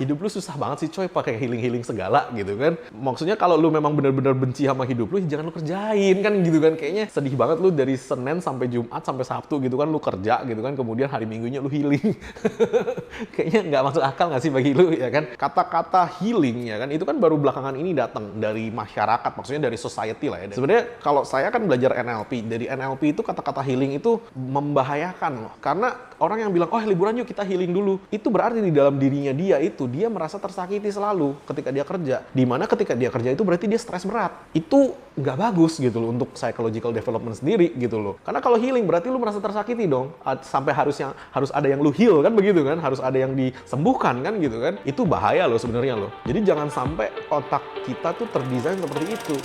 hidup lu susah banget sih coy pakai healing segala gitu kan. Maksudnya kalau lu memang bener-bener benci sama hidup lu, jangan lu kerjain kan gitu kan. Kayaknya sedih banget lu dari Senin sampai Jumat sampai Sabtu gitu kan lu kerja gitu kan, kemudian hari Minggunya lu healing. Kayaknya nggak masuk akal nggak sih bagi lu ya kan. Kata-kata healing ya kan itu kan baru belakangan ini datang dari masyarakat, maksudnya dari society lah ya. Sebenarnya kalau saya kan belajar NLP, dari NLP itu kata-kata healing itu membahayakan loh. Karena orang yang bilang, oh liburan yuk kita healing dulu, itu berarti di dalam dirinya dia merasa tersakiti selalu ketika dia kerja. Dimana ketika dia kerja itu berarti dia stres berat. Itu nggak bagus gitu loh untuk psychological development sendiri gitu loh. Karena kalau healing berarti lu merasa tersakiti dong. Sampai harus ada yang lu heal kan begitu kan, harus ada yang disembuhkan kan gitu kan. Itu bahaya loh sebenarnya loh. Jadi jangan sampai otak kita tuh terdesain seperti itu.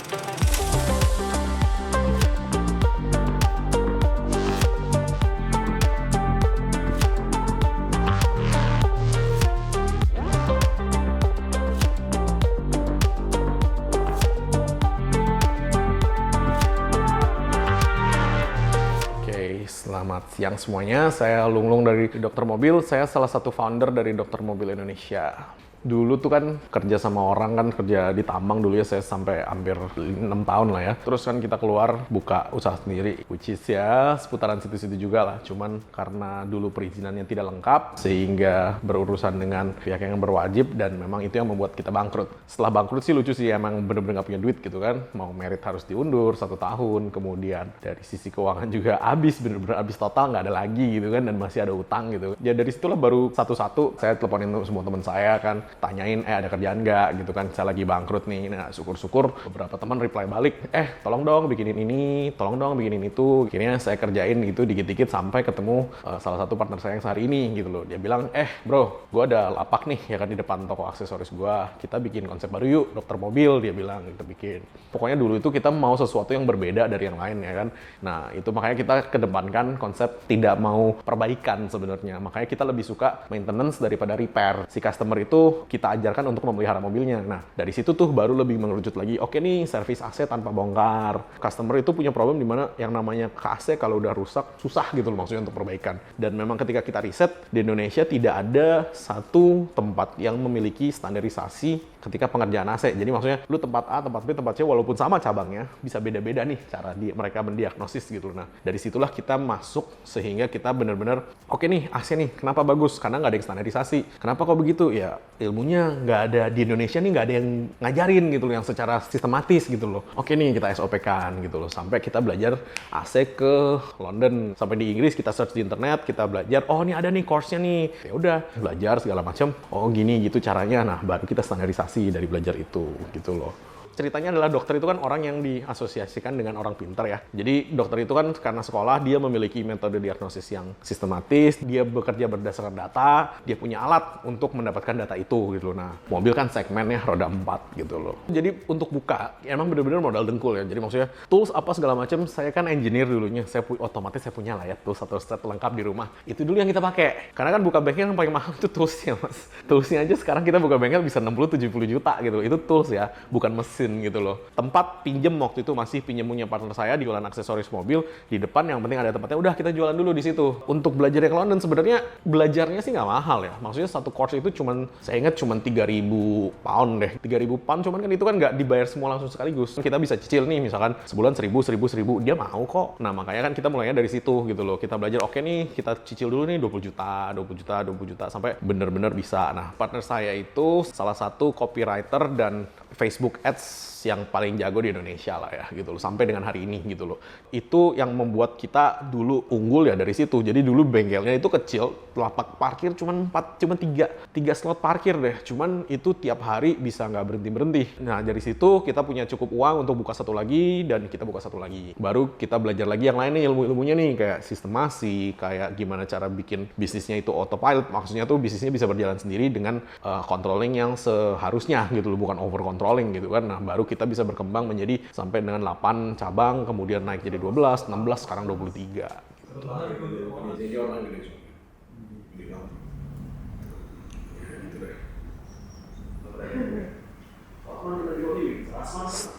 Selamat siang semuanya, saya Lunglung dari Dokter Mobil. Saya salah satu founder dari Dokter Mobil Indonesia. Dulu tuh kan kerja sama orang kan, kerja di tambang dulu ya, saya sampai hampir 6 tahun lah ya. Terus kan kita keluar buka usaha sendiri, which is ya seputaran situ-situ juga lah. Cuman karena dulu perizinannya tidak lengkap, sehingga berurusan dengan pihak yang berwajib, dan memang itu yang membuat kita bangkrut. Setelah bangkrut sih lucu sih, emang bener-bener gak punya duit gitu kan. Mau merit harus diundur 1 tahun, kemudian dari sisi keuangan juga habis, bener-bener habis total, nggak ada lagi gitu kan, dan masih ada utang gitu. Ya dari situlah baru satu-satu saya teleponin semua teman saya kan, tanyain ada kerjaan nggak gitu kan, saya lagi bangkrut nih. Nah syukur-syukur beberapa teman reply balik, tolong dong bikinin ini, tolong dong bikinin itu. Akhirnya saya kerjain gitu dikit-dikit sampai ketemu salah satu partner saya yang sehari ini gitu loh. Dia bilang, bro, gue ada lapak nih ya kan di depan toko aksesoris gue, kita bikin konsep baru yuk, Dokter Mobil. Dia bilang kita bikin. Pokoknya dulu itu kita mau sesuatu yang berbeda dari yang lain ya kan. Nah itu makanya kita kedepankan konsep tidak mau perbaikan sebenarnya. Makanya kita lebih suka maintenance daripada repair. Si customer itu kita ajarkan untuk memelihara mobilnya. Nah, dari situ tuh baru lebih mengerucut lagi. Oke nih, servis AC tanpa bongkar. Customer itu punya problem di mana yang namanya AC kalau udah rusak susah gitu loh maksudnya untuk perbaikan. Dan memang ketika kita riset di Indonesia tidak ada satu tempat yang memiliki standarisasi ketika pengerjaan AC. Jadi maksudnya lu tempat A, tempat B, tempat C walaupun sama cabangnya bisa beda-beda nih cara mereka mendiagnosis gitu. Nah, dari situlah kita masuk sehingga kita benar-benar oke nih AC nih kenapa bagus? Karena nggak ada yang standarisasi. Kenapa kok begitu? Ya ilmunya nggak ada di Indonesia nih, nggak ada yang ngajarin gitu loh yang secara sistematis gitu loh. Oke nih kita SOP-kan gitu loh, sampai kita belajar AC ke London, sampai di Inggris kita search di internet, kita belajar, oh ini ada nih course-nya nih, ya udah belajar segala macam, oh gini gitu caranya. Nah baru kita standarisasi dari belajar itu gitu loh. Ceritanya adalah dokter itu kan orang yang diasosiasikan dengan orang pintar ya. Jadi dokter itu kan karena sekolah dia memiliki metode diagnosis yang sistematis, dia bekerja berdasarkan data, dia punya alat untuk mendapatkan data itu gitu loh. Nah, mobil kan segmennya roda 4 gitu loh. Jadi untuk buka, emang bener-bener modal dengkul ya. Jadi maksudnya tools apa segala macam, saya kan engineer dulunya, otomatis saya punya lah ya tools atau set lengkap di rumah. Itu dulu yang kita pakai. Karena kan buka bengkel yang paling mahal itu toolsnya mas. Toolsnya aja sekarang kita buka bengkel bisa 60-70 juta gitu. Itu tools ya, bukan mesin gitu loh. Tempat pinjem waktu itu masih pinjemunya partner saya di jualan aksesoris mobil di depan, yang penting ada tempatnya, udah kita jualan dulu di situ. Untuk belajar ke London sebenarnya belajarnya sih nggak mahal ya. Maksudnya satu course itu saya ingat cuman 3.000 pound deh. 3.000 pound cuman kan itu kan nggak dibayar semua langsung sekaligus. Kita bisa cicil nih misalkan sebulan 1.000, dia mau kok. Nah makanya kan kita mulainya dari situ gitu loh. Kita belajar oke nih kita cicil dulu nih 20 juta sampai bener-bener bisa. Nah partner saya itu salah satu copywriter dan Facebook Ads yang paling jago di Indonesia lah ya gitu loh, sampai dengan hari ini gitu loh. Itu yang membuat kita dulu unggul ya dari situ. Jadi dulu bengkelnya itu kecil, lapak parkir cuma 3 slot parkir deh. Cuman itu tiap hari bisa nggak berhenti. Nah dari situ kita punya cukup uang untuk buka satu lagi, dan kita buka satu lagi. Baru kita belajar lagi yang lain nih, ilmu-ilmunya nih kayak sistemasi, kayak gimana cara bikin bisnisnya itu autopilot. Maksudnya tuh bisnisnya bisa berjalan sendiri dengan controlling yang seharusnya gitu loh, bukan over controlling gitu kan. Nah baru kita bisa berkembang menjadi sampai dengan 8 cabang, kemudian naik jadi 12, 16, sekarang 23.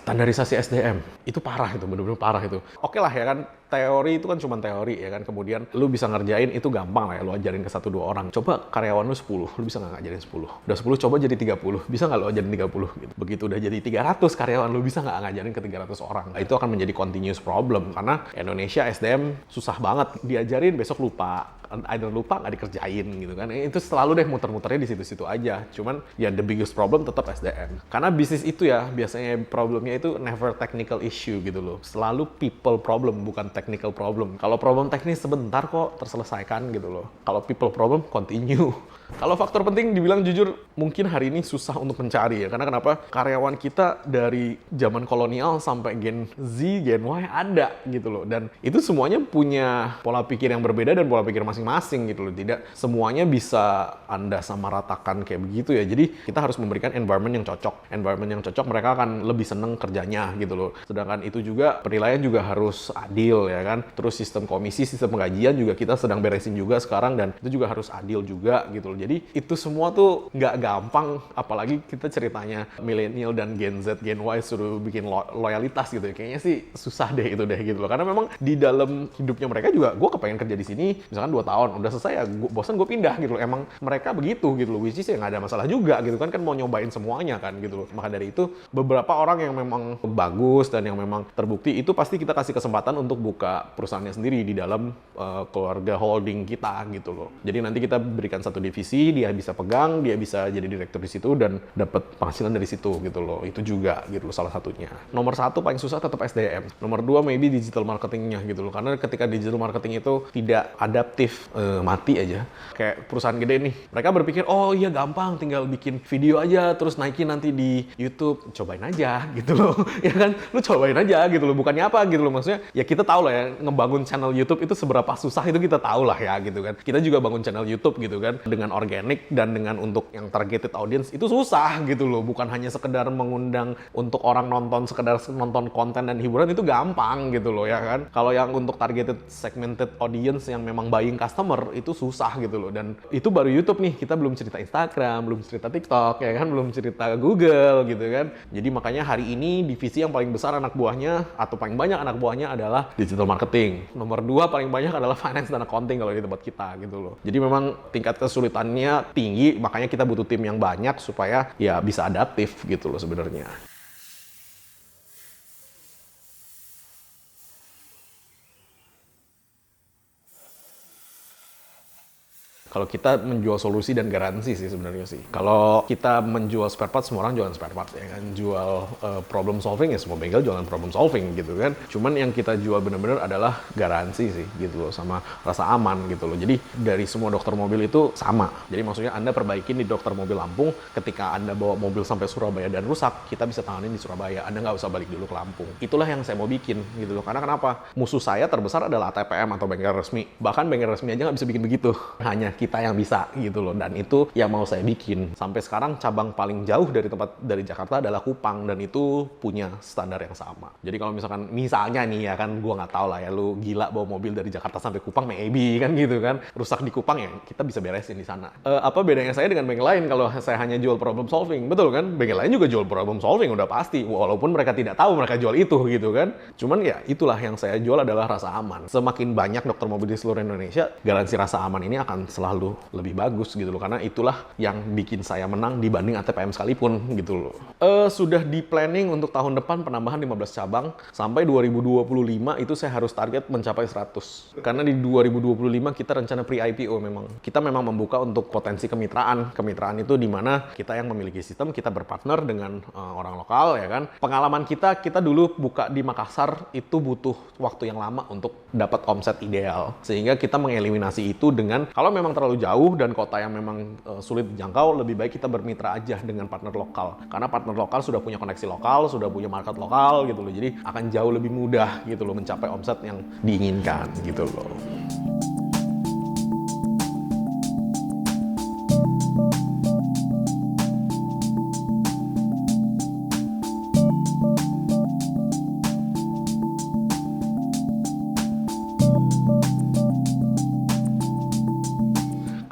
Standarisasi SDM itu parah, itu bener-bener parah itu. Oke lah ya kan, teori itu kan cuma teori ya kan, kemudian lu bisa ngerjain itu gampang lah ya, lu ajarin ke 1-2 orang. Coba karyawan lu 10, lu bisa nggak ngajarin 10? Udah 10 coba jadi 30, bisa nggak lu ajarin 30 gitu. Begitu udah jadi 300 karyawan, lu bisa nggak ngajarin ke 300 orang? Nah, itu akan menjadi continuous problem karena Indonesia SDM susah banget, diajarin besok lupa, either lupa nggak dikerjain gitu kan. Itu selalu deh muter-muternya di situ-situ aja. Cuman ya the biggest problem tetap SDM. Karena bisnis itu ya biasanya problemnya itu never technical issue gitu loh. Selalu people problem, bukan technical problem. Kalau problem teknis sebentar kok terselesaikan gitu loh. Kalau people problem continue. Kalau faktor penting dibilang jujur mungkin hari ini susah untuk mencari ya. Karena kenapa? Karyawan kita dari zaman kolonial sampai Gen Z, Gen Y ada gitu loh. Dan itu semuanya punya pola pikir yang berbeda dan pola pikir masing-masing gitu loh. Tidak semuanya bisa Anda samaratakan kayak begitu ya. Jadi kita harus memberikan environment yang cocok. Environment yang cocok mereka akan lebih seneng kerjanya gitu loh. Sedangkan itu juga penilaian juga harus adil ya kan. Terus sistem komisi, sistem penggajian juga kita sedang beresin juga sekarang dan itu juga harus adil juga gitu loh. Jadi itu semua tuh nggak gampang, apalagi kita ceritanya milenial dan Gen Z, Gen Y suruh bikin loyalitas gitu ya. Kayaknya sih susah deh itu deh gitu loh. Karena memang di dalam hidupnya mereka juga, gue kepengen kerja di sini, misalkan 2 tahun, udah selesai ya, bosan gue pindah gitu loh. Emang mereka begitu gitu loh, which is ya nggak ada masalah juga gitu kan mau nyobain semuanya kan gitu loh. Maka dari itu, beberapa orang yang memang bagus dan yang memang terbukti, itu pasti kita kasih kesempatan untuk buka perusahaannya sendiri di dalam keluarga holding kita gitu loh. Jadi nanti kita berikan satu divisi, dia bisa pegang, dia bisa jadi direktur di situ dan dapat penghasilan dari situ gitu loh. Itu juga gitu loh salah satunya. Nomor 1 paling susah tetap SDM. Nomor 2 maybe digital marketingnya gitu loh. Karena ketika digital marketing itu tidak adaptif, mati aja. Kayak perusahaan gede nih, mereka berpikir oh iya gampang, tinggal bikin video aja terus naikin nanti di YouTube. Cobain aja gitu loh. Ya kan, lu cobain aja gitu loh. Bukannya apa gitu loh, maksudnya ya kita tahu lah ya, ngebangun channel YouTube itu seberapa susah itu kita tahu lah ya gitu kan. Kita juga bangun channel YouTube gitu kan dengan organik dan dengan untuk yang targeted audience itu susah gitu loh. Bukan hanya sekedar mengundang untuk orang nonton, sekedar nonton konten dan hiburan itu gampang gitu loh ya kan. Kalau yang untuk targeted segmented audience yang memang buying customer itu susah gitu loh. Dan itu baru YouTube nih, kita belum cerita Instagram, belum cerita TikTok ya kan, belum cerita Google gitu kan. Jadi makanya hari ini divisi yang paling besar anak buahnya atau paling banyak anak buahnya adalah digital marketing. Nomor 2 paling banyak adalah finance dan accounting kalau di tempat kita gitu loh. Jadi memang tingkat kesulitannya tinggi, makanya kita butuh tim yang banyak supaya ya bisa adaptif gitu loh sebenarnya. Kalau kita menjual solusi dan garansi sih sebenarnya sih. Kalau kita menjual spare part, semua orang jualan spare part ya kan. Jual problem solving ya semua bengkel jualan problem solving gitu kan. Cuman yang kita jual benar-benar adalah garansi sih gitu loh, sama rasa aman gitu loh. Jadi dari semua dokter mobil itu sama. Jadi maksudnya Anda perbaikin di dokter mobil Lampung, ketika Anda bawa mobil sampai Surabaya dan rusak, kita bisa tanganin di Surabaya. Anda nggak usah balik dulu ke Lampung. Itulah yang saya mau bikin gitu loh. Karena kenapa? Musuh saya terbesar adalah ATPM atau bengkel resmi. Bahkan bengkel resmi aja nggak bisa bikin begitu. Hanya kita yang bisa gitu loh, dan itu yang mau saya bikin. Sampai sekarang cabang paling jauh dari Jakarta adalah Kupang, dan itu punya standar yang sama. Jadi kalau misalnya nih ya kan, gua nggak tahu lah ya, lu gila bawa mobil dari Jakarta sampai Kupang maybe kan gitu kan, rusak di Kupang ya kita bisa beresin di sana. Apa bedanya saya dengan bengkel lain kalau saya hanya jual problem solving? Betul kan, bengkel lain juga jual problem solving udah pasti, walaupun mereka tidak tahu mereka jual itu gitu kan. Cuman ya itulah yang saya jual adalah rasa aman. Semakin banyak dokter mobil di seluruh Indonesia, garansi rasa aman ini akan selalu lebih bagus gitu loh, karena itulah yang bikin saya menang dibanding ATPM sekalipun gitu loh. Sudah di planning untuk tahun depan penambahan 15 cabang, sampai 2025 itu saya harus target mencapai 100. Karena di 2025 kita rencana pre-IPO memang. Kita memang membuka untuk potensi kemitraan. Kemitraan itu di mana kita yang memiliki sistem, kita berpartner dengan orang lokal ya kan. Pengalaman kita dulu buka di Makassar itu butuh waktu yang lama untuk dapat omset ideal. Sehingga kita mengeliminasi itu dengan kalau memang terlalu jauh dan kota yang memang sulit dijangkau, lebih baik kita bermitra aja dengan partner lokal. Karena partner lokal sudah punya koneksi lokal, sudah punya market lokal gitu loh. Jadi akan jauh lebih mudah gitu loh mencapai omset yang diinginkan gitu loh.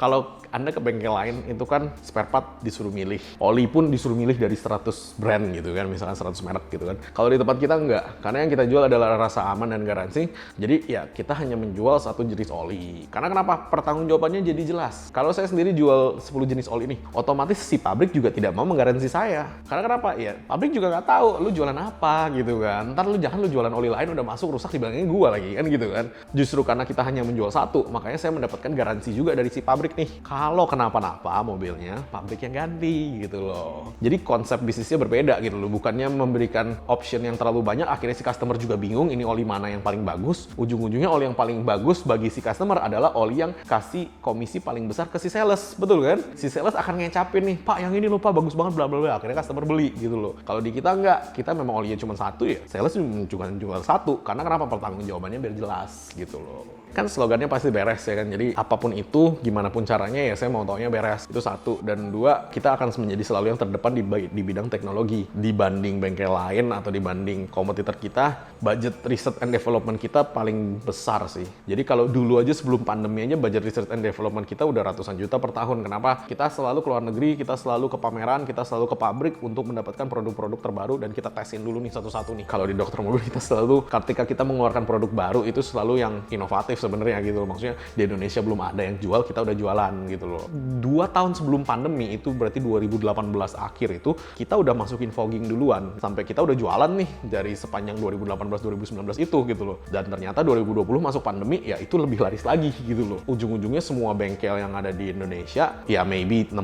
Kalau Anda ke bengkel lain itu kan spare part disuruh milih, oli pun disuruh milih dari 100 brand gitu kan, misalkan 100 merek gitu kan. Kalau di tempat kita enggak, karena yang kita jual adalah rasa aman dan garansi. Jadi ya kita hanya menjual satu jenis oli. Karena kenapa? Pertanggungjawabannya jadi jelas. Kalau saya sendiri jual 10 jenis oli ini, otomatis si pabrik juga tidak mau menggaransi saya. Karena kenapa? Ya pabrik juga nggak tahu lu jualan apa gitu kan. Ntar lu jualan oli lain udah masuk rusak dibilangin gua lagi kan gitu kan. Justru karena kita hanya menjual satu, makanya saya mendapatkan garansi juga dari si pabrik nih. Kalau kenapa-napa mobilnya, pabrik yang ganti gitu loh. Jadi konsep bisnisnya berbeda gitu loh. Bukannya memberikan option yang terlalu banyak, akhirnya si customer juga bingung ini oli mana yang paling bagus. Ujung-ujungnya oli yang paling bagus bagi si customer adalah oli yang kasih komisi paling besar ke si sales. Betul kan? Si sales akan ngecapin nih, Pak yang ini lupa bagus banget bla bla bla. Akhirnya customer beli gitu loh. Kalau di kita enggak, kita memang olinya cuma satu ya. Sales cuma jual satu. Karena kenapa? Pertanggungjawabannya biar jelas gitu loh. Kan slogannya pasti beres ya kan, jadi apapun itu, gimana pun caranya ya saya mau taunya beres, itu satu. Dan dua, kita akan menjadi selalu yang terdepan di bidang teknologi. Dibanding bengkel lain atau dibanding kompetitor kita, budget research and development kita paling besar sih. Jadi kalau dulu aja sebelum pandemi aja budget research and development kita udah ratusan juta per tahun. Kenapa? Kita selalu ke luar negeri, kita selalu ke pameran, kita selalu ke pabrik untuk mendapatkan produk-produk terbaru dan kita tesin dulu nih satu-satu nih. Kalau di dokter mobil kita selalu, ketika kita mengeluarkan produk baru itu selalu yang inovatif sebenarnya gitu loh. Maksudnya di Indonesia belum ada yang jual, kita udah jualan gitu loh. 2 tahun sebelum pandemi itu berarti 2018 akhir itu kita udah masukin fogging duluan. Sampai kita udah jualan nih dari sepanjang 2018-2019 itu gitu loh. Dan ternyata 2020 masuk pandemi ya itu lebih laris lagi gitu loh. Ujung-ujungnya semua bengkel yang ada di Indonesia ya maybe 60%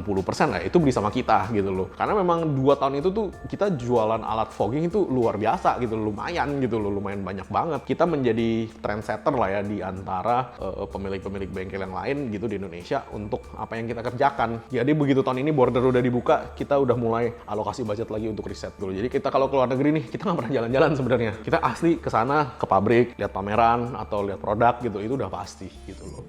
lah itu beli sama kita gitu loh. Karena memang 2 tahun itu tuh kita jualan alat fogging itu luar biasa gitu loh. Lumayan gitu loh, lumayan banyak banget. Kita menjadi trendsetter lah ya di antara pemilik-pemilik bengkel yang lain gitu di Indonesia untuk apa yang kita kerjakan. Jadi begitu tahun ini border udah dibuka, kita udah mulai alokasi budget lagi untuk riset dulu. Jadi kita kalau keluar negeri nih, kita nggak pernah jalan-jalan sebenarnya. Kita asli ke sana, ke pabrik, lihat pameran atau lihat produk gitu, itu udah pasti gitu loh.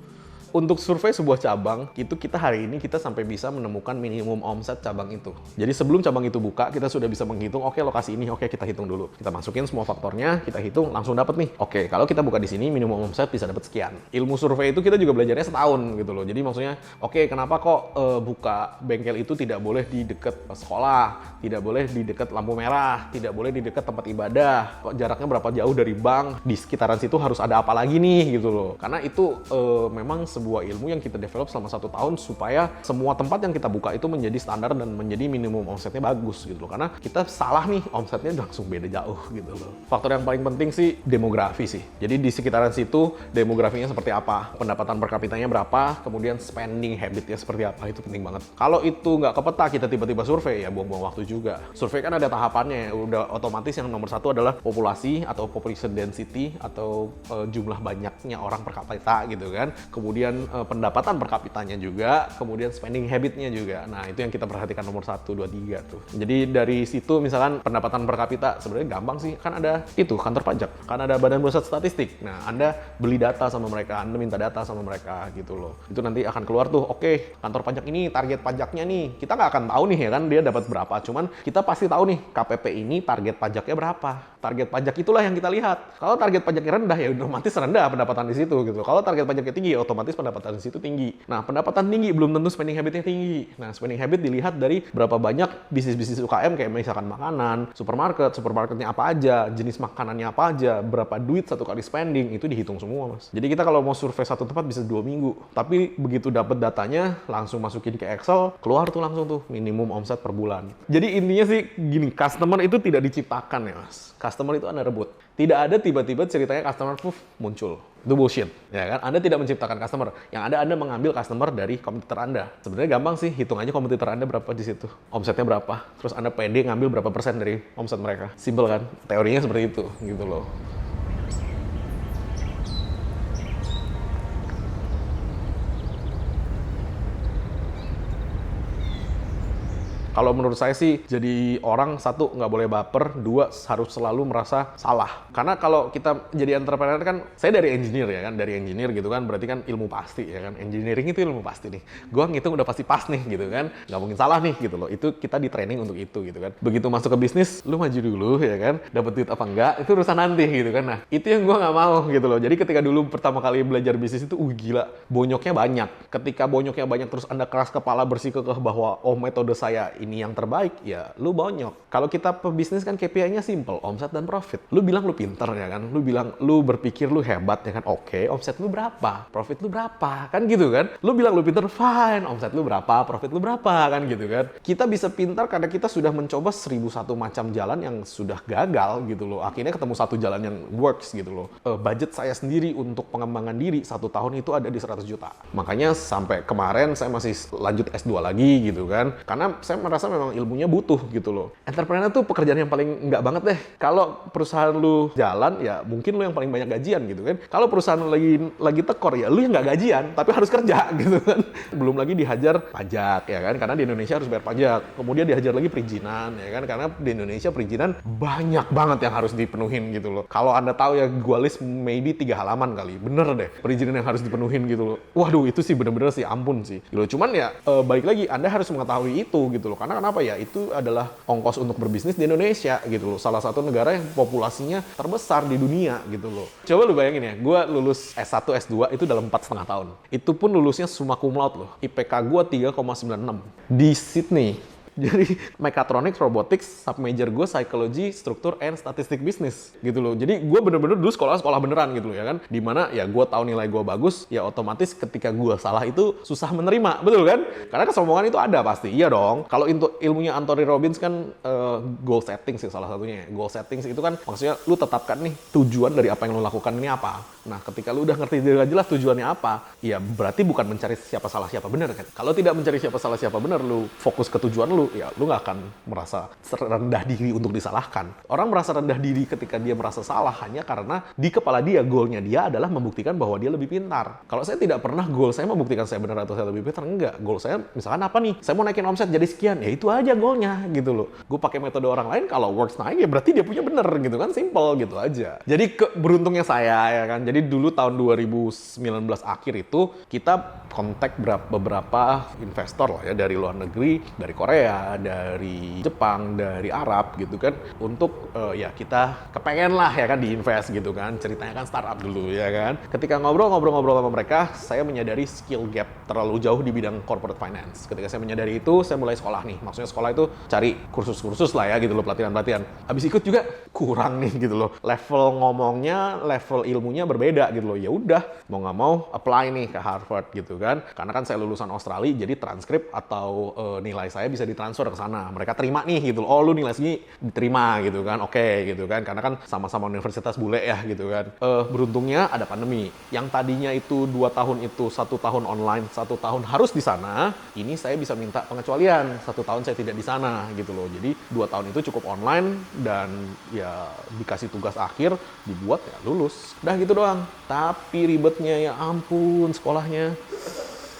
Untuk survei sebuah cabang, itu kita hari ini kita sampai bisa menemukan minimum omset cabang itu. Jadi sebelum cabang itu buka, kita sudah bisa menghitung, oke lokasi ini, oke kita hitung dulu. Kita masukin semua faktornya, kita hitung, langsung dapat nih. Oke, kalau kita buka di sini, minimum omset bisa dapat sekian. Ilmu survei itu kita juga belajarnya setahun gitu loh. Jadi maksudnya, oke kenapa kok buka bengkel itu tidak boleh di dekat sekolah, tidak boleh di dekat lampu merah, tidak boleh di dekat tempat ibadah, kok jaraknya berapa jauh dari bank, di sekitaran situ harus ada apa lagi nih gitu loh. Karena itu memang sebuah ilmu yang kita develop selama 1 tahun supaya semua tempat yang kita buka itu menjadi standar dan menjadi minimum omsetnya bagus gitu loh. Karena kita salah nih, omsetnya langsung beda jauh gitu loh. Faktor yang paling penting sih demografi sih. Jadi di sekitaran situ demografinya seperti apa, pendapatan per kapitanya berapa, kemudian spending habitnya seperti apa, itu penting banget. Kalau itu nggak kepeta, kita tiba-tiba survei ya buang-buang waktu juga. Survei kan ada tahapannya, udah otomatis yang nomor 1 adalah populasi atau population density atau jumlah banyaknya orang per kapita gitu kan. Kemudian pendapatan per kapitanya juga, kemudian spending habitnya juga. Nah, itu yang kita perhatikan nomor 1, 2, 3 tuh. Jadi dari situ misalkan pendapatan per kapita sebenarnya gampang sih, kan ada itu kantor pajak, kan ada Badan Pusat Statistik. Nah, Anda beli data sama mereka, Anda minta data sama mereka gitu loh. Itu nanti akan keluar tuh, oke, kantor pajak ini target pajaknya nih. Kita nggak akan tahu nih ya kan dia dapat berapa, cuman kita pasti tahu nih KPP ini target pajaknya berapa. Target pajak itulah yang kita lihat. Kalau target pajaknya rendah ya otomatis rendah pendapatan di situ gitu. Kalau target pajaknya tinggi ya otomatis pendapatan di situ tinggi. Nah, pendapatan tinggi belum tentu spending habitnya tinggi. Nah, spending habit dilihat dari berapa banyak bisnis-bisnis UKM kayak misalkan makanan, supermarketnya apa aja, jenis makanannya apa aja, berapa duit satu kali spending, itu dihitung semua, Mas. Jadi kita kalau mau survei satu tempat bisa 2 minggu. Tapi begitu dapat datanya, langsung masukin ke Excel, keluar tuh langsung tuh minimum omset per bulan. Jadi intinya sih gini, customer itu tidak diciptakan ya, Mas. Customer itu Anda rebut. Tidak ada tiba-tiba ceritanya customer muncul. Itu bullshit, ya kan? Anda tidak menciptakan customer. Yang ada Anda mengambil customer dari kompetitor Anda. Sebenarnya gampang sih, hitung aja kompetitor Anda berapa di situ. Omsetnya berapa. Terus Anda pede ngambil berapa persen dari omset mereka. Simple kan? Teorinya seperti itu, gitu loh. Kalau menurut saya sih, jadi orang satu nggak boleh baper, dua harus selalu merasa salah. Karena kalau kita jadi entrepreneur kan, saya dari engineer ya kan, dari engineer gitu kan, berarti kan ilmu pasti ya kan. Engineering itu ilmu pasti nih. Gua ngitung udah pasti pas nih gitu kan, nggak mungkin salah nih gitu loh. Itu kita di training untuk itu gitu kan. Begitu masuk ke bisnis, lu maju dulu ya kan, dapat duit apa enggak, itu urusan nanti gitu kan. Nah, itu yang gua nggak mau gitu loh. Jadi ketika dulu pertama kali belajar bisnis itu, gila, bonyoknya banyak. Ketika bonyoknya banyak terus Anda keras kepala bersikukuh bahwa oh metode saya ini yang terbaik, ya lu bonyok. Kalau kita pebisnis kan KPI-nya simple, omset dan profit. Lu bilang lu pinter ya kan, lu bilang lu berpikir lu hebat ya kan, oke, omset lu berapa, profit lu berapa, kan gitu kan. Lu bilang lu pinter, fine, omset lu berapa, profit lu berapa, kan gitu kan. Kita bisa pintar karena kita sudah mencoba 1001 macam jalan yang sudah gagal gitu loh. Akhirnya ketemu satu jalan yang works gitu loh. Budget saya sendiri untuk pengembangan diri 1 tahun itu ada di 100 juta. Makanya sampai kemarin saya masih lanjut S2 lagi gitu kan. Karena saya merasa memang ilmunya butuh gitu loh. Entrepreneur tuh pekerjaan yang paling enggak banget deh. Kalau perusahaan lu jalan, ya mungkin lu yang paling banyak gajian gitu kan. Kalau perusahaan lu lagi tekor, ya lu yang nggak gajian, tapi harus kerja gitu kan. Belum lagi dihajar pajak ya kan, karena di Indonesia harus bayar pajak. Kemudian dihajar lagi perizinan ya kan, karena di Indonesia perizinan banyak banget yang harus dipenuhin gitu loh. Kalau Anda tahu ya, gua list maybe 3 halaman kali. Bener deh, perizinan yang harus dipenuhin gitu loh. Waduh, itu sih bener-bener sih ampun sih. Gitu. Cuman ya balik lagi, Anda harus mengetahui itu gitu loh. Karena kenapa ya? Itu adalah ongkos untuk berbisnis di Indonesia gitu loh. Salah satu negara yang populasinya terbesar di dunia gitu loh. Coba lu bayangin ya, gue lulus S1, S2 itu dalam 4,5 tahun. Itu pun lulusnya summa cum laude loh. IPK gue 3,96 di Sydney. Jadi mechatronics, robotics, submajor gue psychology, struktur, and statistik bisnis gitu loh. Jadi gue bener-bener dulu sekolah beneran gitu loh ya kan. Dimana ya gue tahu nilai gue bagus, ya otomatis ketika gue salah itu susah menerima, betul kan? Karena kesombongan itu ada pasti, iya dong. Kalau ilmunya Anthony Robbins kan goal setting sih salah satunya. Goal setting itu kan maksudnya lu tetapkan nih tujuan dari apa yang lu lakukan ini apa. Nah ketika lu udah ngerti jelas tujuannya apa, ya berarti bukan mencari siapa salah siapa benar kan. Kalau tidak mencari siapa salah siapa benar, lu fokus ke tujuan lu, ya lu nggak akan merasa rendah diri untuk disalahkan. Orang merasa rendah diri ketika dia merasa salah hanya karena di kepala dia goalnya dia adalah membuktikan bahwa dia lebih pintar. Kalau saya tidak pernah goal saya membuktikan saya benar atau saya lebih pintar, enggak. Goal saya misalkan apa nih? Saya mau naikin omset jadi sekian, ya itu aja goalnya gitu loh. Gue pakai metode orang lain, kalau works naik ya berarti dia punya bener gitu kan, simple gitu aja. Jadi beruntungnya saya ya kan. Jadi dulu tahun 2019 akhir itu kita kontak beberapa investor lah ya, dari luar negeri, dari Korea, dari Jepang, dari Arab gitu kan, untuk ya kita kepengen lah ya kan diinvest gitu kan. Ceritanya kan startup dulu ya kan. Ketika ngobrol-ngobrol sama mereka, saya menyadari skill gap terlalu jauh di bidang corporate finance. Ketika saya menyadari itu, saya mulai sekolah nih. Maksudnya sekolah itu cari kursus-kursus lah ya gitu loh, pelatihan-pelatihan. Habis ikut juga kurang nih gitu loh. Level ngomongnya, level ilmunya berbeda gitu loh. Ya udah, mau nggak mau apply nih ke Harvard gitu kan. Karena kan saya lulusan Australia, jadi transkrip atau nilai saya bisa ditransfer ke sana. Mereka terima nih gitu loh. Oh, lu nilai segini diterima gitu kan. Oke gitu kan. Karena kan sama-sama universitas bule ya gitu kan. Beruntungnya ada pandemi. Yang tadinya itu 2 tahun itu 1 tahun online, 1 tahun harus di sana. Ini saya bisa minta pengecualian. 1 tahun saya tidak di sana gitu loh. Jadi 2 tahun itu cukup online dan ya dikasih tugas akhir, dibuat ya lulus. Udah gitu doang. Tapi ribetnya ya ampun sekolahnya.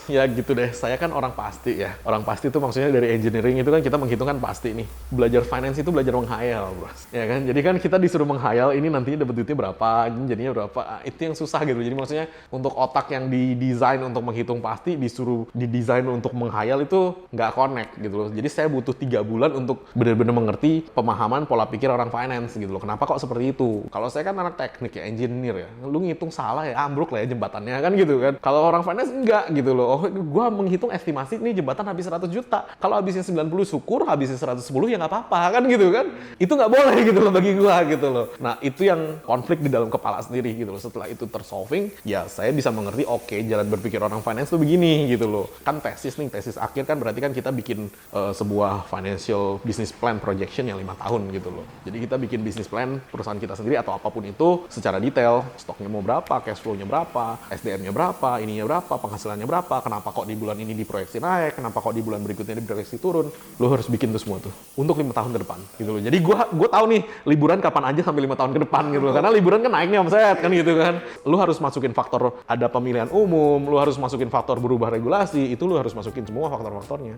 Ya gitu deh, saya kan orang pasti ya. Orang pasti itu maksudnya dari engineering itu kan kita menghitungkan pasti nih. Belajar finance itu belajar menghayal, bro. Ya kan? Jadi kan kita disuruh menghayal ini nantinya dapat duitnya berapa, jadinya berapa. Itu yang susah gitu. Jadi maksudnya untuk otak yang didesain untuk menghitung pasti, disuruh didesain untuk menghayal itu nggak connect gitu loh. Jadi saya butuh 3 bulan untuk benar-benar mengerti pemahaman pola pikir orang finance gitu loh. Kenapa kok seperti itu? Kalau saya kan anak teknik ya, engineer ya. Lu ngitung salah ya, ambruk lah ya jembatannya kan gitu kan. Kalau orang finance enggak gitu loh. Oh, gue menghitung estimasi nih jembatan habis 100 juta. Kalau habisnya 90 syukur, habisnya 110 ya nggak apa-apa kan gitu kan. Itu nggak boleh gitu loh bagi gue gitu loh. Nah itu yang konflik di dalam kepala sendiri gitu loh. Setelah itu tersolving, ya saya bisa mengerti oke, jalan berpikir orang finance tuh begini gitu loh. Kan tesis akhir kan berarti kan kita bikin sebuah financial business plan projection yang 5 tahun gitu loh. Jadi kita bikin business plan perusahaan kita sendiri atau apapun itu secara detail. Stoknya mau berapa, cash flow-nya berapa, SDM-nya berapa, ininya berapa, penghasilannya berapa, kenapa kok di bulan ini diproyeksi naik, kenapa kok di bulan berikutnya diproyeksi turun. Lo harus bikin tuh semua tuh untuk 5 tahun ke depan gitu loh. Jadi gue tahu nih liburan kapan aja sampai 5 tahun ke depan gitu loh. Karena liburan kan naiknya omset kan gitu kan. Lo harus masukin faktor ada pemilihan umum, lo harus masukin faktor berubah regulasi, itu lo harus masukin semua faktor-faktornya.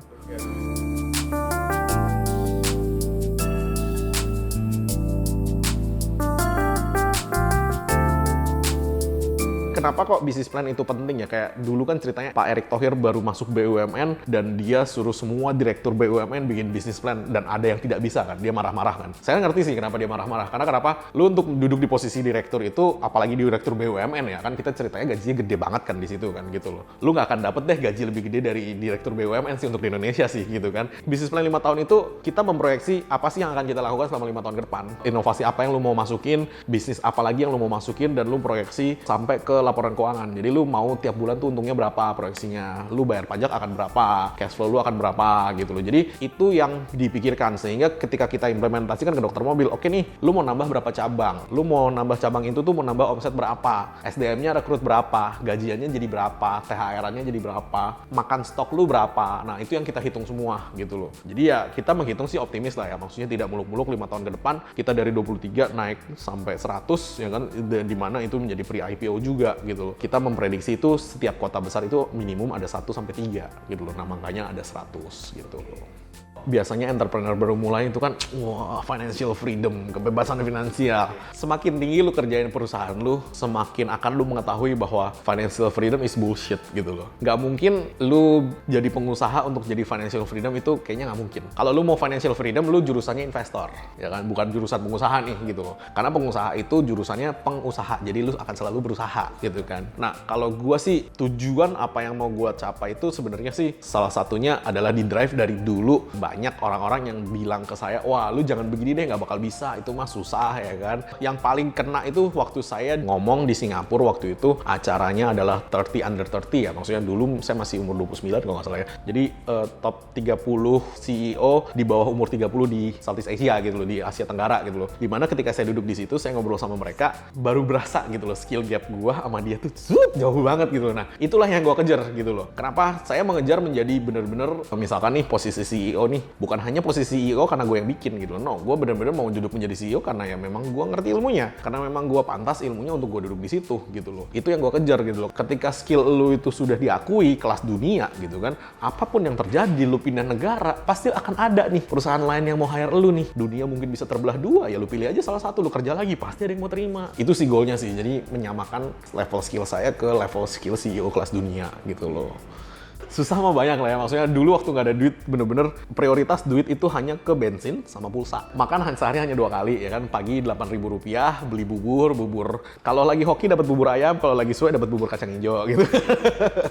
kenapa kok bisnis plan itu penting ya? Kayak dulu kan ceritanya Pak Erick Thohir baru masuk BUMN dan dia suruh semua direktur BUMN bikin bisnis plan dan ada yang tidak bisa kan, dia marah-marah kan. Saya ngerti sih kenapa dia marah-marah, karena kenapa? Lu untuk duduk di posisi direktur itu, apalagi di direktur BUMN ya kan, kita ceritanya gajinya gede banget kan di situ kan gitu loh. Lu nggak akan dapet deh gaji lebih gede dari direktur BUMN sih untuk di Indonesia sih gitu kan. Bisnis plan 5 tahun itu kita memproyeksi apa sih yang akan kita lakukan selama 5 tahun ke depan. Inovasi apa yang lu mau masukin, bisnis apa lagi yang lu mau masukin, dan lu proyeksi sampai ke laporan keuangan. Jadi lu mau tiap bulan tuh untungnya berapa proyeksinya, lu bayar pajak akan berapa, cash flow lu akan berapa gitu loh. Jadi itu yang dipikirkan sehingga ketika kita implementasikan ke dokter mobil, oke nih, lu mau nambah berapa cabang, lu mau nambah cabang itu tuh mau nambah omset berapa, SDM-nya rekrut berapa, gajiannya jadi berapa, THR-nya jadi berapa, makan stok lu berapa. Nah, itu yang kita hitung semua gitu loh. Jadi ya kita menghitung sih optimis lah ya, maksudnya tidak muluk-muluk 5 tahun ke depan kita dari 23 naik sampai 100 ya kan, di mana itu menjadi pre-IPO juga gitu loh. Kita memprediksi itu setiap kota besar itu minimum ada 1 sampai 3 gitu loh. Nah, makanya ada 100 gitu loh. Biasanya entrepreneur baru mulai itu kan, wah, financial freedom, kebebasan finansial. Semakin tinggi lu kerjain perusahaan lu, semakin akan lu mengetahui bahwa financial freedom is bullshit gitu loh. Nggak mungkin lu jadi pengusaha untuk jadi financial freedom, itu kayaknya nggak mungkin. Kalau lu mau financial freedom, lu jurusannya investor, ya kan? Bukan jurusan pengusaha nih gitu loh. Karena pengusaha itu jurusannya pengusaha, jadi lu akan selalu berusaha gitu kan. Nah, kalau gua sih tujuan apa yang mau gua capai itu sebenarnya sih salah satunya adalah di drive dari dulu. Banyak orang-orang yang bilang ke saya, wah lu jangan begini deh, nggak bakal bisa, itu mah susah ya kan. Yang paling kena itu waktu saya ngomong di Singapura waktu itu, acaranya adalah 30 under 30 ya, maksudnya dulu saya masih umur 29 kalau nggak salah ya. Jadi top 30 CEO di bawah umur 30 di Southeast Asia gitu loh, di Asia Tenggara gitu loh. Dimana ketika saya duduk di situ, saya ngobrol sama mereka, baru berasa gitu loh, skill gap gua sama dia tuh jauh banget gitu loh. Nah, itulah yang gua kejar gitu loh. Kenapa saya mengejar menjadi bener-bener, misalkan nih posisi CEO nih, bukan hanya posisi CEO karena gue yang bikin gitu. No, gue bener-bener mau duduk menjadi CEO karena ya memang gue ngerti ilmunya. Karena memang gue pantas ilmunya untuk gue duduk di situ gitu loh. Itu yang gue kejar gitu loh. Ketika skill lu itu sudah diakui kelas dunia gitu kan, apapun yang terjadi, lu pindah negara, pasti akan ada nih perusahaan lain yang mau hire lu nih. Dunia mungkin bisa terbelah dua, ya lu pilih aja salah satu, lu kerja lagi, pasti ada yang mau terima. Itu sih goalnya sih. Jadi menyamakan level skill saya ke level skill CEO kelas dunia gitu loh. Susah mah banyak lah ya, maksudnya dulu waktu nggak ada duit, bener-bener prioritas duit itu hanya ke bensin sama pulsa. Makan sehari hanya 2 kali ya kan, pagi 8.000 rupiah, beli bubur, kalau lagi hoki dapat bubur ayam, kalau lagi suwe dapat bubur kacang hijau gitu.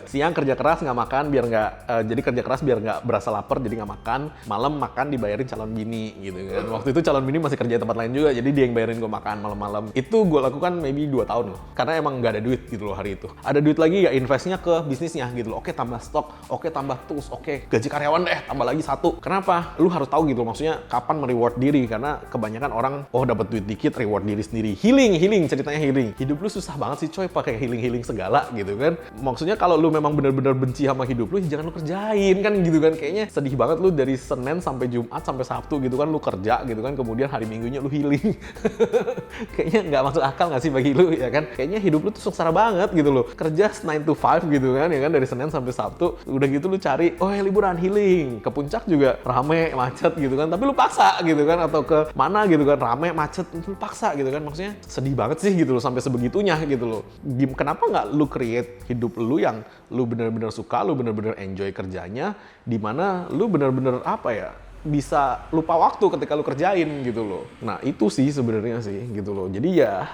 Siang kerja keras nggak makan biar nggak, jadi kerja keras biar nggak berasa lapar jadi nggak makan, malam makan dibayarin calon bini gitu kan. Waktu itu calon bini masih kerja di tempat lain juga, jadi dia yang bayarin gue makan malam-malam. Itu gue lakukan maybe 2 tahun loh, karena emang nggak ada duit gitu loh hari itu. Ada duit lagi ya investnya ke bisnisnya gitu loh. Oke, tambah stok, oke tambah tools, oke gaji karyawan deh tambah lagi 1. Kenapa? Lu harus tahu gitu, maksudnya kapan mereward diri, karena kebanyakan orang dapat duit dikit reward diri sendiri. Healing ceritanya healing. Hidup lu susah banget sih coy pakai healing segala gitu kan. Maksudnya kalau lu memang benar-benar benci sama hidup lu, jangan lu kerjain kan gitu kan. Kayaknya sedih banget lu dari Senin sampai Jumat sampai Sabtu gitu kan lu kerja gitu kan, kemudian hari Minggunya lu healing. Kayaknya nggak masuk akal nggak sih bagi lu ya kan. Kayaknya hidup lu tuh sengsara banget gitu loh. Kerja 9 to 5 gitu kan ya kan, dari Senin sampai Sabtu, udah gitu lu cari liburan healing ke puncak juga rame macet gitu kan, tapi lu paksa gitu kan, atau ke mana gitu kan rame macet, lu paksa gitu kan. Maksudnya sedih banget sih gitu loh sampai sebegitunya gitu loh. Kenapa nggak lu create hidup lu yang lu bener-bener suka, lu bener-bener enjoy kerjanya, dimana lu bener-bener bisa lupa waktu ketika lu kerjain gitu loh. Nah itu sih sebenarnya sih gitu loh. Jadi ya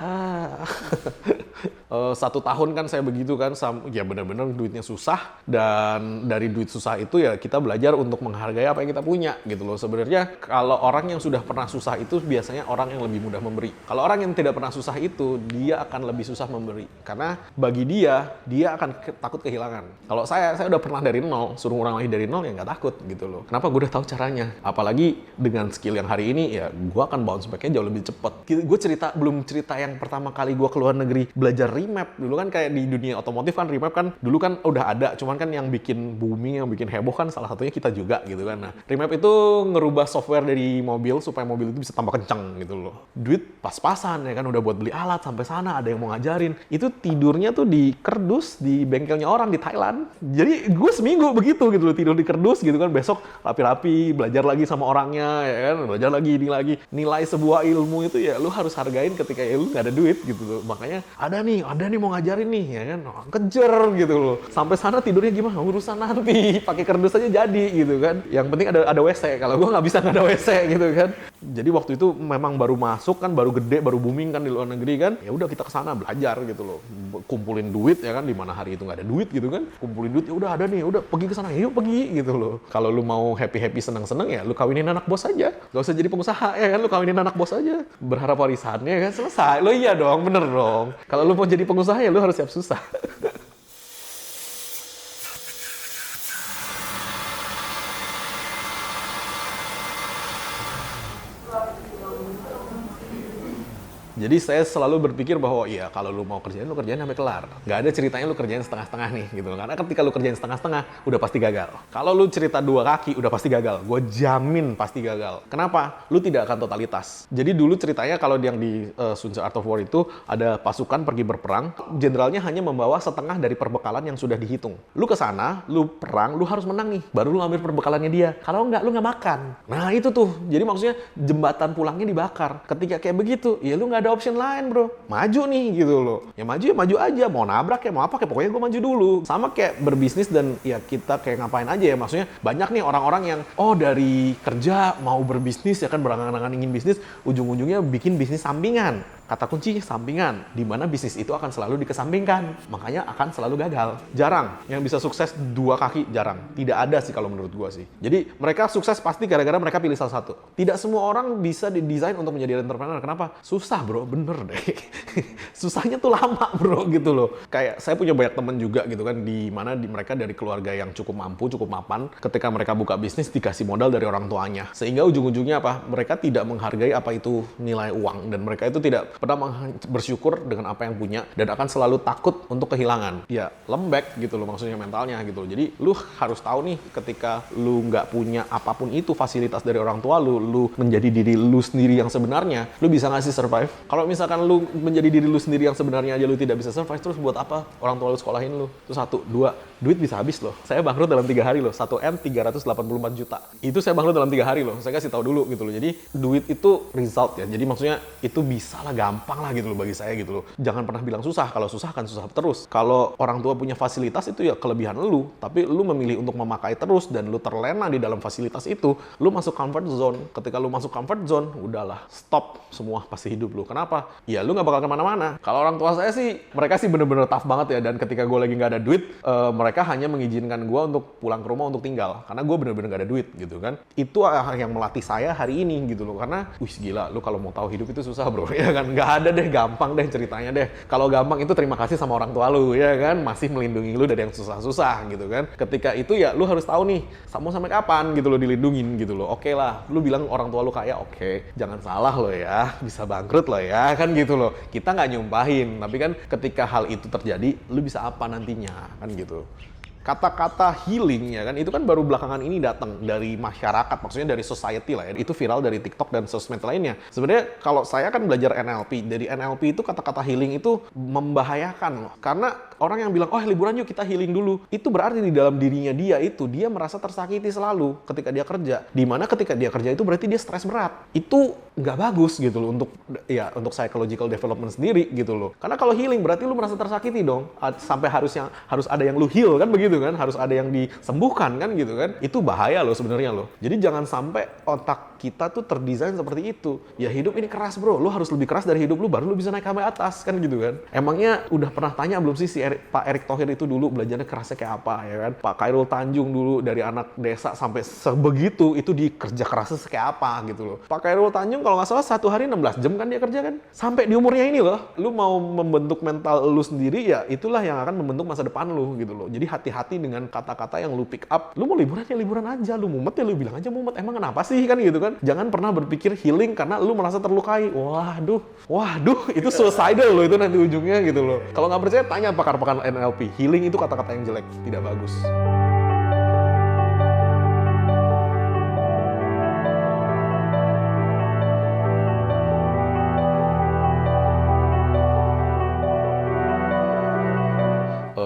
1 tahun kan saya begitu kan, ya benar-benar duitnya susah, dan dari duit susah itu ya kita belajar untuk menghargai apa yang kita punya gitu loh. Sebenarnya kalau orang yang sudah pernah susah itu biasanya orang yang lebih mudah memberi. Kalau orang yang tidak pernah susah itu, dia akan lebih susah memberi, karena bagi dia akan takut kehilangan. Kalau saya udah pernah dari nol, suruh orang lagi dari nol ya nggak takut gitu loh. Kenapa? Gue udah tahu caranya. Apalagi dengan skill yang hari ini ya gue akan bounce back-nya jauh lebih cepet. Gue belum cerita yang pertama kali gue keluar negeri belajar remap. Dulu kan kayak di dunia otomotif kan remap kan dulu kan udah ada, cuman kan yang bikin booming, yang bikin heboh kan salah satunya kita juga gitu kan. Nah remap itu ngerubah software dari mobil supaya mobil itu bisa tambah kencang gitu loh. Duit pas-pasan ya kan, udah buat beli alat sampai sana, ada yang mau ngajarin. Itu tidurnya tuh di kerdus di bengkelnya orang di Thailand. Jadi gue seminggu begitu gitu loh, tidur di kerdus gitu kan, besok rapi-rapi belajar lagi sama orangnya ya kan, belajar lagi Nilai sebuah ilmu itu ya lu harus hargain ketika ya lu nggak ada duit gitu loh. Makanya ada ada nih mau ngajarin nih, ya kan, kejar gitu loh. Sampai sana tidurnya gimana? Urusan nanti, pakai kardus aja jadi gitu kan. Yang penting ada WC. Kalau gue nggak bisa nggak ada WC gitu kan. Jadi waktu itu memang baru masuk kan, baru gede, baru booming kan di luar negeri kan. Ya udah kita kesana belajar gitu loh, kumpulin duit ya kan. Di mana hari itu nggak ada duit gitu kan, kumpulin duit ya udah ada nih, udah pergi ke sana, yuk pergi gitu loh. Kalau lu mau happy seneng ya lu kawinin anak bos aja, gak usah jadi pengusaha ya kan, lu kawinin anak bos aja, berharap warisannya kan selesai. Lo iya dong, bener dong. Kalau lu mau jadi pengusaha ya lu harus siap susah. Jadi saya selalu berpikir bahwa iya kalau lu mau kerjain, lu kerjain sampai kelar. Nggak ada ceritanya lu kerjain setengah-setengah nih gitu. Karena ketika lu kerjain setengah-setengah, udah pasti gagal. Kalau lu cerita 2 kaki, udah pasti gagal. Gue jamin pasti gagal. Kenapa? Lu tidak akan totalitas. Jadi dulu ceritanya kalau yang di Sun Tzu Art of War itu ada pasukan pergi berperang, jenderalnya hanya membawa setengah dari perbekalan yang sudah dihitung. Lu ke sana, lu perang, lu harus menang nih. Baru lu ambil perbekalannya dia. Kalau nggak, lu nggak makan. Nah itu tuh. Jadi maksudnya jembatan pulangnya dibakar. Ketika kayak begitu, ya lu nggak ada option lain bro, maju nih gitu loh. Ya maju aja, mau nabrak ya mau apa kayak pokoknya gue maju dulu. Sama kayak berbisnis dan ya kita kayak ngapain aja ya, maksudnya banyak nih orang-orang yang dari kerja mau berbisnis ya kan, berangan-angan ingin bisnis, ujung-ujungnya bikin bisnis sampingan. Kata kunci sampingan, di mana bisnis itu akan selalu dikesampingkan, makanya akan selalu gagal. Jarang yang bisa sukses 2 kaki, jarang. Tidak ada sih kalau menurut gua sih. Jadi mereka sukses pasti gara-gara mereka pilih salah satu. Tidak semua orang bisa didesain untuk menjadi entrepreneur. Kenapa? Susah bro, bener deh. Susahnya tuh lama bro gitu loh. Kayak saya punya banyak temen juga gitu kan, di mana mereka dari keluarga yang cukup mampu, cukup mapan. Ketika mereka buka bisnis dikasih modal dari orang tuanya. Sehingga ujung-ujungnya apa? Mereka tidak menghargai apa itu nilai uang, dan mereka itu tidak pernah bersyukur dengan apa yang punya, dan akan selalu takut untuk kehilangan. Ya lembek gitu loh maksudnya mentalnya gitu loh. Jadi lu harus tahu nih, ketika lu nggak punya apapun itu fasilitas dari orang tua lu menjadi diri lu sendiri yang sebenarnya, lu bisa nggak sih survive? Kalau misalkan lu menjadi diri lu sendiri yang sebenarnya aja lu tidak bisa survive, terus buat apa orang tua lu sekolahin lu? Itu 1, 2, duit bisa habis loh. Saya bangkrut dalam 3 hari loh, 1M 384 juta. Itu saya bangkrut dalam 3 hari loh. Saya kasih tahu dulu gitu loh. Jadi duit itu result ya. Jadi maksudnya itu bisa lah, gampang lah gitu loh bagi saya gitu loh. Jangan pernah bilang susah, kalau susah akan susah terus. Kalau orang tua punya fasilitas itu ya kelebihan lu, tapi lu memilih untuk memakai terus dan lu terlena di dalam fasilitas itu, lu masuk comfort zone. Ketika lu masuk comfort zone, udahlah, stop semua pasti hidup lu. Kenapa? Ya lu nggak bakal kemana-mana. Kalau orang tua saya sih, mereka sih bener-bener tough banget ya, dan ketika gue lagi nggak ada duit, mereka hanya mengizinkan gue untuk pulang ke rumah untuk tinggal, karena gue bener-bener nggak ada duit gitu kan. Itu yang melatih saya hari ini gitu loh, karena wih gila, lu kalau mau tahu hidup itu susah bro, ya kan? Nggak ada deh gampang deh ceritanya deh. Kalau gampang itu terima kasih sama orang tua lu, ya kan, masih melindungi lu dari yang susah-susah gitu kan. Ketika itu ya lu harus tahu nih, mau sampai kapan gitu lo dilindungin gitu loh. Oke lah, lu bilang orang tua lu kaya, oke, jangan salah lo ya, bisa bangkrut lo ya kan gitu loh. Kita nggak nyumpahin, tapi kan ketika hal itu terjadi, lu bisa apa nantinya kan gitu. Kata-kata healing ya kan, itu kan baru belakangan ini datang dari masyarakat, maksudnya dari society lah ya. Itu viral dari TikTok dan sosmed lainnya. Sebenarnya kalau saya kan belajar NLP, dari NLP itu kata-kata healing itu membahayakan loh. Karena orang yang bilang, oh liburan yuk kita healing dulu, itu berarti di dalam dirinya dia merasa tersakiti selalu ketika dia kerja. Dimana ketika dia kerja itu berarti dia stres berat. Itu nggak bagus gitu loh untuk psychological development sendiri gitu loh. Karena kalau healing berarti lu merasa tersakiti dong. Sampai harus ada yang lu heal kan begitu kan, harus ada yang disembuhkan kan gitu kan. Itu bahaya loh sebenarnya loh. Jadi jangan sampai otak kita tuh terdesain seperti itu. Ya hidup ini keras bro, lu harus lebih keras dari hidup lu baru lu bisa naik sampai atas kan gitu kan. Emangnya udah pernah tanya belum sih Pak Erick Thohir itu dulu belajarnya kerasnya kayak apa ya kan? Pak Khairul Tanjung dulu dari anak desa sampai sebegitu itu dikerja kerasnya kayak apa gitu loh. Pak Khairul Tanjung kalau nggak salah 1 hari 16 jam kan dia kerja kan. Sampai di umurnya ini loh, lu mau membentuk mental lu sendiri ya itulah yang akan membentuk masa depan lu gitu loh. Jadi hati-hati dengan kata-kata yang lu pick up. Lu mau liburan ya liburan aja, lu mumet ya lu bilang aja mumet. Emang kenapa sih kan gitu kan? Jangan pernah berpikir healing karena lu merasa terlukai. Waduh, itu suicidal loh itu nanti ujungnya gitu loh. Kalau nggak percaya tanya pakar-pakar NLP. Healing itu kata-kata yang jelek, tidak bagus.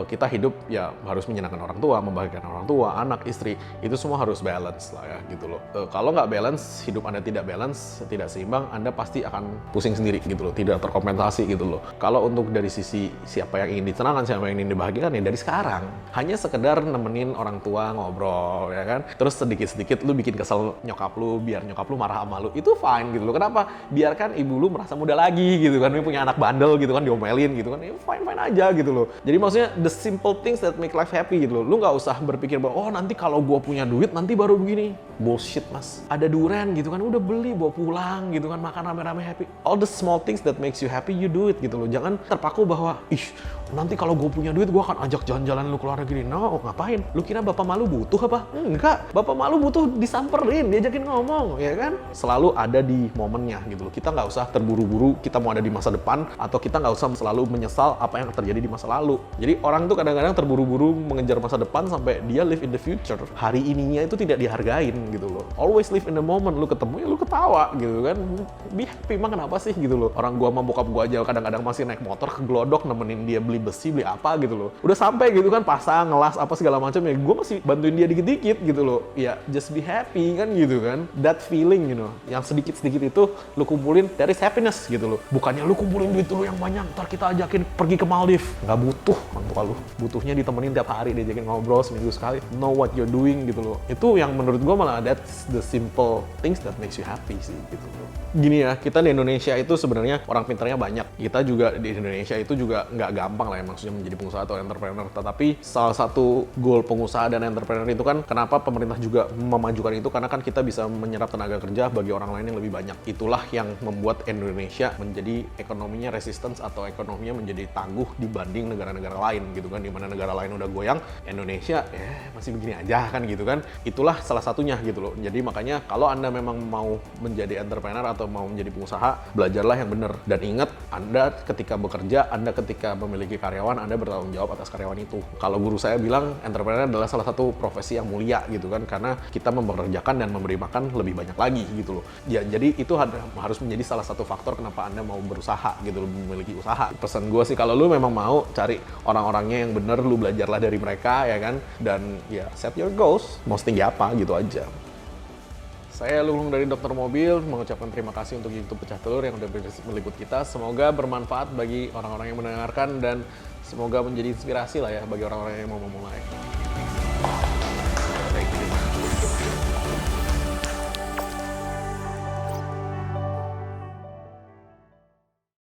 kita hidup ya harus menyenangkan orang tua, membahagiakan orang tua, anak, istri, itu semua harus balance lah ya gitu loh. Kalau nggak balance, hidup Anda tidak balance, tidak seimbang, Anda pasti akan pusing sendiri gitu loh, tidak terkompensasi gitu loh. Kalau untuk dari sisi siapa yang ingin disenangkan, siapa yang ingin dibahagiakan, ya dari sekarang. Hanya sekedar nemenin orang tua ngobrol ya kan. Terus sedikit-sedikit lu bikin kesel nyokap lu, biar nyokap lu marah sama lu, itu fine gitu loh. Kenapa? Biarkan ibu lu merasa muda lagi gitu kan, dia punya anak bandel gitu kan, diomelin gitu kan, ya fine-fine aja gitu loh. Jadi maksudnya the simple things that make life happy gitu loh. Lu nggak usah berpikir bahwa oh nanti kalau gua punya duit nanti baru begini. Bullshit mas. Ada durian gitu kan, udah beli bawa pulang gitu kan, makan rame-rame happy. All the small things that makes you happy, you do it gitu loh. Jangan terpaku bahwa ih nanti kalau gue punya duit gue akan ajak jalan-jalan lu keluar negeri. No, ngapain? Lu kira bapak malu butuh apa? Enggak. Bapak malu butuh disamperin, diajakin ngomong, ya kan? Selalu ada di momennya gitu loh. Kita nggak usah terburu-buru kita mau ada di masa depan, atau kita nggak usah selalu menyesal apa yang terjadi di masa lalu. Jadi orang tuh kadang-kadang terburu-buru mengejar masa depan sampai dia live in the future. Hari ininya itu tidak dihargain gitu loh. Always live in the moment. Lu ketemu ya lu ketawa gitu kan. Be happy, emang kenapa sih gitu loh. Orang gua sama bokap gua aja kadang-kadang masih naik motor ke Glodok nemenin dia beli besi, beli apa gitu loh. Udah sampai gitu kan, pasang, ngelas, apa segala macam ya. Gue masih bantuin dia dikit-dikit gitu loh. Ya, just be happy kan gitu kan. That feeling, you know. Yang sedikit-sedikit itu lu kumpulin, that is happiness gitu loh. Bukannya lu kumpulin duit dulu yang banyak, ntar kita ajakin pergi ke Maldives. Nggak butuh orang tua lu. Butuhnya ditemenin tiap hari, diajakin ngobrol seminggu sekali. Know what you're doing gitu loh. Itu yang menurut gue malah that's the simple things that makes you happy sih gitu loh. Gini ya, kita di Indonesia itu sebenarnya orang pintarnya banyak. Kita juga di Indonesia itu juga nggak gampang lah ya maksudnya menjadi pengusaha atau entrepreneur. Tetapi salah satu goal pengusaha dan entrepreneur itu kan kenapa pemerintah juga memajukan itu, karena kan kita bisa menyerap tenaga kerja bagi orang lain yang lebih banyak. Itulah yang membuat Indonesia menjadi ekonominya resistance atau ekonominya menjadi tangguh dibanding negara-negara lain gitu kan. Dimana negara lain udah goyang, Indonesia masih begini aja kan gitu kan. Itulah salah satunya gitu loh. Jadi makanya kalau Anda memang mau menjadi entrepreneur atau mau menjadi pengusaha, belajarlah yang benar. Dan ingat, Anda ketika bekerja, Anda ketika memiliki karyawan, Anda bertanggung jawab atas karyawan itu. Kalau guru saya bilang, entrepreneur adalah salah satu profesi yang mulia gitu kan, karena kita mempekerjakan dan memberi makan lebih banyak lagi gitu loh. Ya, jadi itu harus menjadi salah satu faktor kenapa Anda mau berusaha gitu loh, memiliki usaha. Pesan gue sih, kalau lu memang mau cari orang-orangnya yang benar, lu belajarlah dari mereka ya kan, dan ya set your goals, mau setinggi apa gitu aja. Saya Lulung dari Dokter Mobil mengucapkan terima kasih untuk YouTube Pecah Telur yang udah meliput kita. Semoga bermanfaat bagi orang-orang yang mendengarkan dan semoga menjadi inspirasi lah ya bagi orang-orang yang mau memulai.